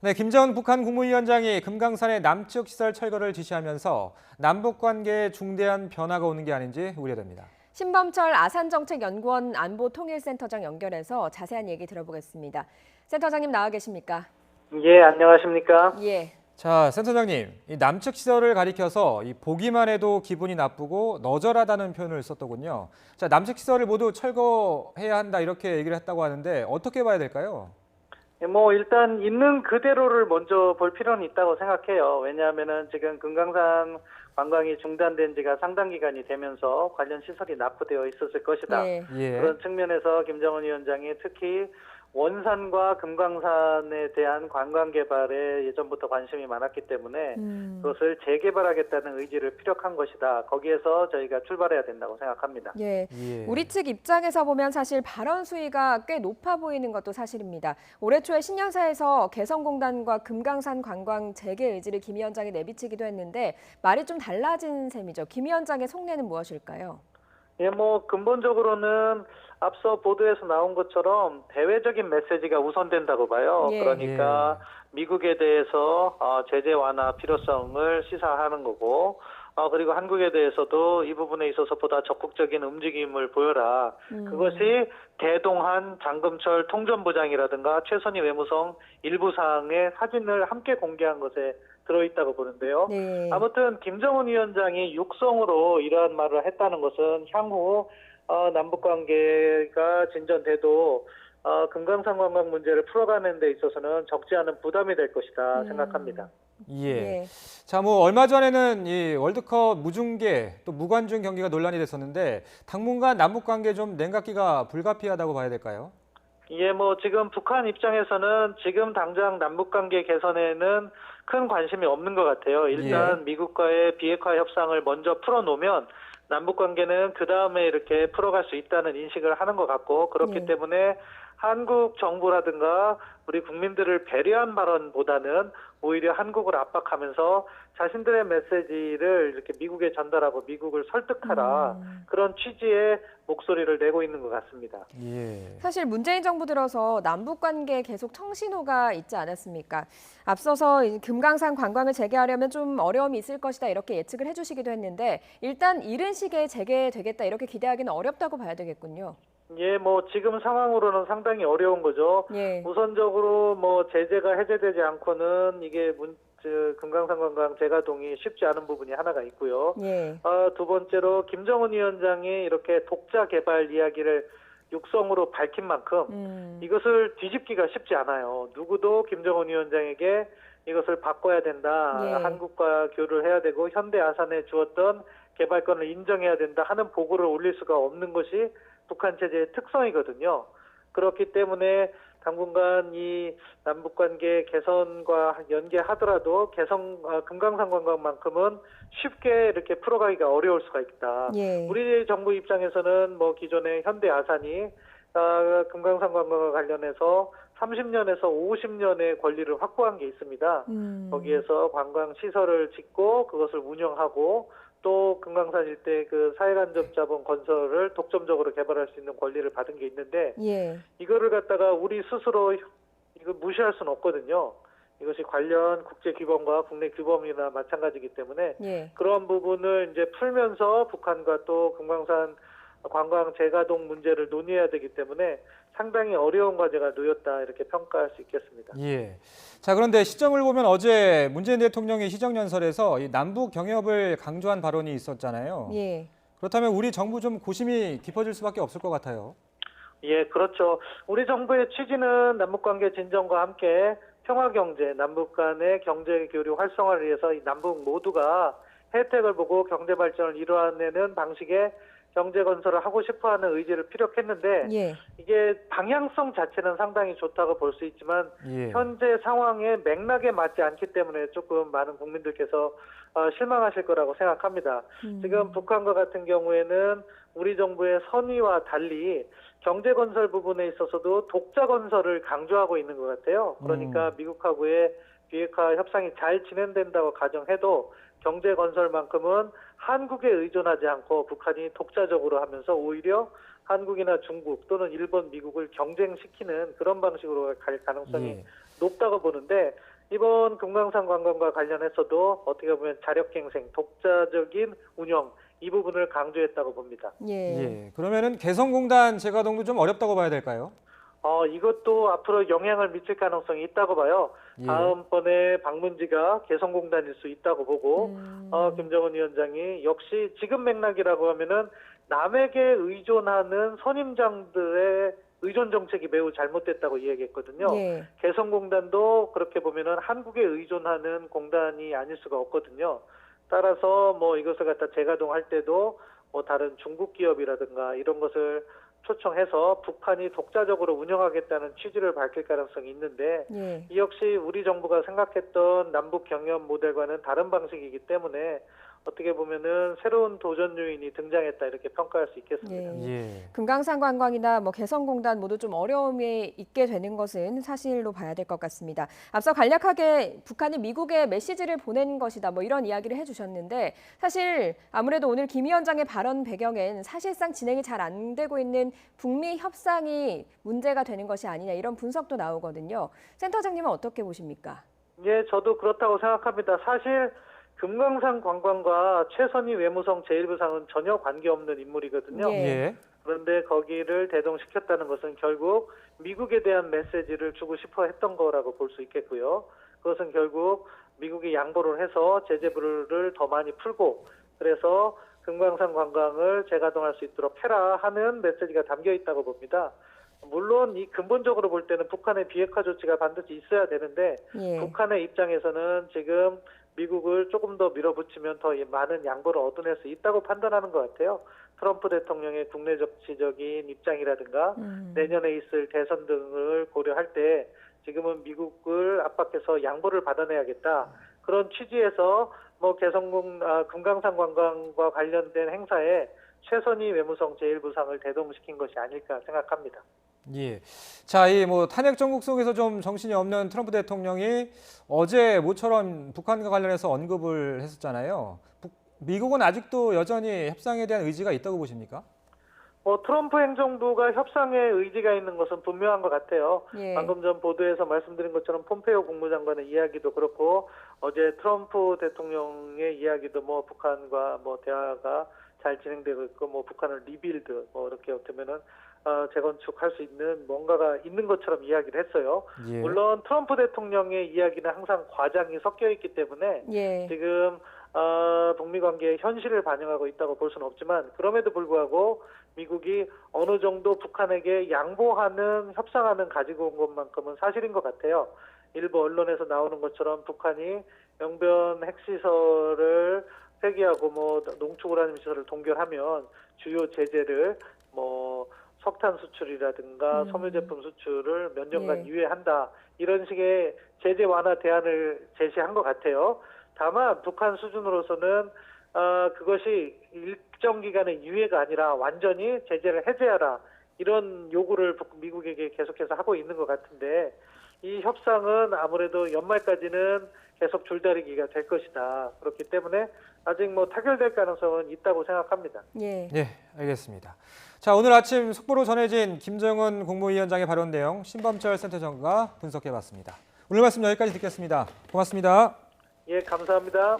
네, 김정은 북한 국무위원장이 금강산의 남측 시설 철거를 지시하면서 남북 관계에 중대한 변화가 오는 게 아닌지 우려됩니다. 신범철 아산정책연구원 안보통일센터장 연결해서 자세한 얘기 들어보겠습니다. 센터장님 나와 계십니까? 예, 안녕하십니까? 예. 자, 센터장님, 이 남측 시설을 가리켜서 보기만 해도 기분이 나쁘고 너절하다는 표현을 썼더군요. 자, 남측 시설을 모두 철거해야 한다 이렇게 얘기를 했다고 하는데 어떻게 봐야 될까요? 일단 있는 그대로를 먼저 볼 필요는 있다고 생각해요. 왜냐하면은 지금 금강산 관광이 중단된 지가 상당 기간이 되면서 관련 시설이 납부되어 있었을 것이다. 예. 예. 그런 측면에서 김정은 위원장이 특히 원산과 금강산에 대한 관광 개발에 예전부터 관심이 많았기 때문에 그것을 재개발하겠다는 의지를 피력한 것이다. 거기에서 저희가 출발해야 된다고 생각합니다. 예. 예. 우리 측 입장에서 보면 사실 발언 수위가 꽤 높아 보이는 것도 사실입니다. 올해 초에 신년사에서 개성공단과 금강산 관광 재개 의지를 김 위원장이 내비치기도 했는데 말이 좀 달라진 셈이죠. 김 위원장의 속내는 무엇일까요? 예, 근본적으로는 앞서 보도에서 나온 것처럼 대외적인 메시지가 우선된다고 봐요. 예. 그러니까 미국에 대해서 제재 완화 필요성을 시사하는 거고, 그리고 한국에 대해서도 이 부분에 있어서 보다 적극적인 움직임을 보여라. 그것이 대동한 장금철 통전부장이라든가 최선희 외무성 일부 사항의 사진을 함께 공개한 것에 들어있다고 보는데요. 네. 아무튼 김정은 위원장이 육성으로 이러한 말을 했다는 것은 향후 남북관계가 진전돼도 금강산 관광 문제를 풀어가는 데 있어서는 적지 않은 부담이 될 것이다 생각합니다. 예. 예. 자, 얼마 전에는 이 월드컵 무중계 또 무관중 경기가 논란이 됐었는데 당분간 남북 관계 좀 냉각기가 불가피하다고 봐야 될까요? 예, 지금 북한 입장에서는 지금 당장 남북관계 개선에는 큰 관심이 없는 것 같아요. 일단 미국과의 비핵화 협상을 먼저 풀어놓으면 남북관계는 그 다음에 이렇게 풀어갈 수 있다는 인식을 하는 것 같고, 그렇기 때문에 한국 정부라든가 우리 국민들을 배려한 발언보다는 오히려 한국을 압박하면서 자신들의 메시지를 이렇게 미국에 전달하고 미국을 설득하라, 그런 취지의 목소리를 내고 있는 것 같습니다. 예. 사실 문재인 정부 들어서 남북 관계에 계속 청신호가 있지 않았습니까? 앞서서 금강산 관광을 재개하려면 좀 어려움이 있을 것이다 이렇게 예측을 해주시기도 했는데 일단 이른 시기에 재개되겠다 이렇게 기대하기는 어렵다고 봐야 되겠군요. 예, 지금 상황으로는 상당히 어려운 거죠. 예. 우선적으로 제재가 해제되지 않고는 이게 금강산 관광 재가동이 쉽지 않은 부분이 하나가 있고요. 예. 두 번째로 김정은 위원장이 이렇게 독자 개발 이야기를 육성으로 밝힌 만큼 이것을 뒤집기가 쉽지 않아요. 누구도 김정은 위원장에게 이것을 바꿔야 된다. 예. 한국과 교류를 해야 되고 현대 아산에 주었던 개발권을 인정해야 된다 하는 보고를 올릴 수가 없는 것이 북한 체제의 특성이거든요. 그렇기 때문에 당분간 이 남북관계 개선과 연계하더라도 금강산 관광만큼은 쉽게 이렇게 풀어가기가 어려울 수가 있다. 예. 우리 정부 입장에서는 기존의 현대 아산이 금강산 관광과 관련해서 30년에서 50년의 권리를 확보한 게 있습니다. 거기에서 관광 시설을 짓고 그것을 운영하고 또 금강산 일대 그 사회간접 자본 건설을 독점적으로 개발할 수 있는 권리를 받은 게 있는데 이거를 갖다가 우리 스스로 이거 무시할 수는 없거든요. 이것이 관련 국제 규범과 국내 규범이나 마찬가지이기 때문에 그런 부분을 이제 풀면서 북한과 또 금강산 관광 재가동 문제를 논의해야 되기 때문에 상당히 어려운 과제가 놓였다 이렇게 평가할 수 있겠습니다. 예. 자, 그런데 시점을 보면 어제 문재인 대통령이 시정연설에서 이 남북 경협을 강조한 발언이 있었잖아요. 예. 그렇다면 우리 정부 좀 고심이 깊어질 수밖에 없을 것 같아요. 예, 그렇죠. 우리 정부의 취지는 남북관계 진전과 함께 평화경제, 남북 간의 경제교류 활성화를 위해서 이 남북 모두가 혜택을 보고 경제발전을 이루어내는 방식의 경제 건설을 하고 싶어하는 의지를 피력했는데 이게 방향성 자체는 상당히 좋다고 볼 수 있지만 현재 상황의 맥락에 맞지 않기 때문에 조금 많은 국민들께서 실망하실 거라고 생각합니다. 지금 북한과 같은 경우에는 우리 정부의 선의와 달리 경제 건설 부분에 있어서도 독자 건설을 강조하고 있는 것 같아요. 그러니까 미국하고의 비핵화 협상이 잘 진행된다고 가정해도 경제 건설만큼은 한국에 의존하지 않고 북한이 독자적으로 하면서 오히려 한국이나 중국 또는 일본, 미국을 경쟁시키는 그런 방식으로 갈 가능성이 높다고 보는데 이번 금강산 관광과 관련해서도 어떻게 보면 자력갱생, 독자적인 운영 이 부분을 강조했다고 봅니다. 예. 예. 그러면은 개성공단 재가동도 좀 어렵다고 봐야 될까요? 이것도 앞으로 영향을 미칠 가능성이 있다고 봐요. 예. 다음번에 방문지가 개성공단일 수 있다고 보고, 김정은 위원장이 역시 지금 맥락이라고 하면은 남에게 의존하는 선임장들의 의존 정책이 매우 잘못됐다고 이야기했거든요. 예. 개성공단도 그렇게 보면은 한국에 의존하는 공단이 아닐 수가 없거든요. 따라서 뭐 이것을 갖다 재가동할 때도 뭐 다른 중국 기업이라든가 이런 것을 초청해서 북한이 독자적으로 운영하겠다는 취지를 밝힐 가능성이 있는데 예. 이 역시 우리 정부가 생각했던 남북 경협 모델과는 다른 방식이기 때문에 어떻게 보면은 새로운 도전 요인이 등장했다 이렇게 평가할 수 있겠습니다. 예. 예. 금강산 관광이나 뭐 개성공단 모두 좀 어려움이 있게 되는 것은 사실로 봐야 될 것 같습니다. 앞서 간략하게 북한이 미국에 메시지를 보낸 것이다 뭐 이런 이야기를 해주셨는데 사실 아무래도 오늘 김 위원장의 발언 배경엔 사실상 진행이 잘 안 되고 있는 북미 협상이 문제가 되는 것이 아니냐 이런 분석도 나오거든요. 센터장님은 어떻게 보십니까? 예, 저도 그렇다고 생각합니다. 사실 금강산 관광과 최선희 외무성 제1부상은 전혀 관계없는 인물이거든요. 예. 예. 그런데 거기를 대동시켰다는 것은 결국 미국에 대한 메시지를 주고 싶어 했던 거라고 볼 수 있겠고요. 그것은 결국 미국이 양보를 해서 제재를 더 많이 풀고 그래서 금강산 관광을 재가동할 수 있도록 해라 하는 메시지가 담겨 있다고 봅니다. 물론 이 근본적으로 볼 때는 북한의 비핵화 조치가 반드시 있어야 되는데 예. 북한의 입장에서는 지금 미국을 조금 더 밀어붙이면 더 많은 양보를 얻어낼 수 있다고 판단하는 것 같아요. 트럼프 대통령의 국내 정치적인 입장이라든가 내년에 있을 대선 등을 고려할 때 지금은 미국을 압박해서 양보를 받아내야겠다. 그런 취지에서 뭐 금강산 관광과 관련된 행사에 최선희 외무성 제1부상을 대동시킨 것이 아닐까 생각합니다. 예. 자, 이 뭐 탄핵 정국 속에서 좀 정신이 없는 트럼프 대통령이 어제 모처럼 북한과 관련해서 언급을 했었잖아요. 미국은 아직도 여전히 협상에 대한 의지가 있다고 보십니까? 트럼프 행정부가 협상에 의지가 있는 것은 분명한 것 같아요. 예. 방금 전 보도에서 말씀드린 것처럼 폼페이오 국무장관의 이야기도 그렇고 어제 트럼프 대통령의 이야기도 뭐 북한과 뭐 대화가 잘 진행되고 있고 뭐 북한을 리빌드 뭐 이렇게 어쩌면은 재건축할 수 있는 뭔가가 있는 것처럼 이야기를 했어요. 예. 물론 트럼프 대통령의 이야기는 항상 과장이 섞여 있기 때문에 예. 지금 북미 관계의 현실을 반영하고 있다고 볼 수는 없지만 그럼에도 불구하고 미국이 어느 정도 북한에게 양보하는 협상하는 가지고 온 것만큼은 사실인 것 같아요. 일부 언론에서 나오는 것처럼 북한이 영변 핵시설을 폐기하고 뭐 농축우라늄 시설을 동결하면 주요 제재를 뭐 석탄 수출이라든가 섬유 제품 수출을 몇 년간 예. 유예한다. 이런 식의 제재 완화 대안을 제시한 것 같아요. 다만 북한 수준으로서는 그것이 일정 기간의 유예가 아니라 완전히 제재를 해제하라. 이런 요구를 미국에게 계속해서 하고 있는 것 같은데 이 협상은 아무래도 연말까지는 계속 줄다리기가 될 것이다. 그렇기 때문에 아직 뭐 타결될 가능성은 있다고 생각합니다. 예. 예, 알겠습니다. 자, 오늘 아침 속보로 전해진 김정은 국무위원장의 발언 내용 신범철 센터장과 분석해봤습니다. 오늘 말씀 여기까지 듣겠습니다. 고맙습니다. 예, 감사합니다.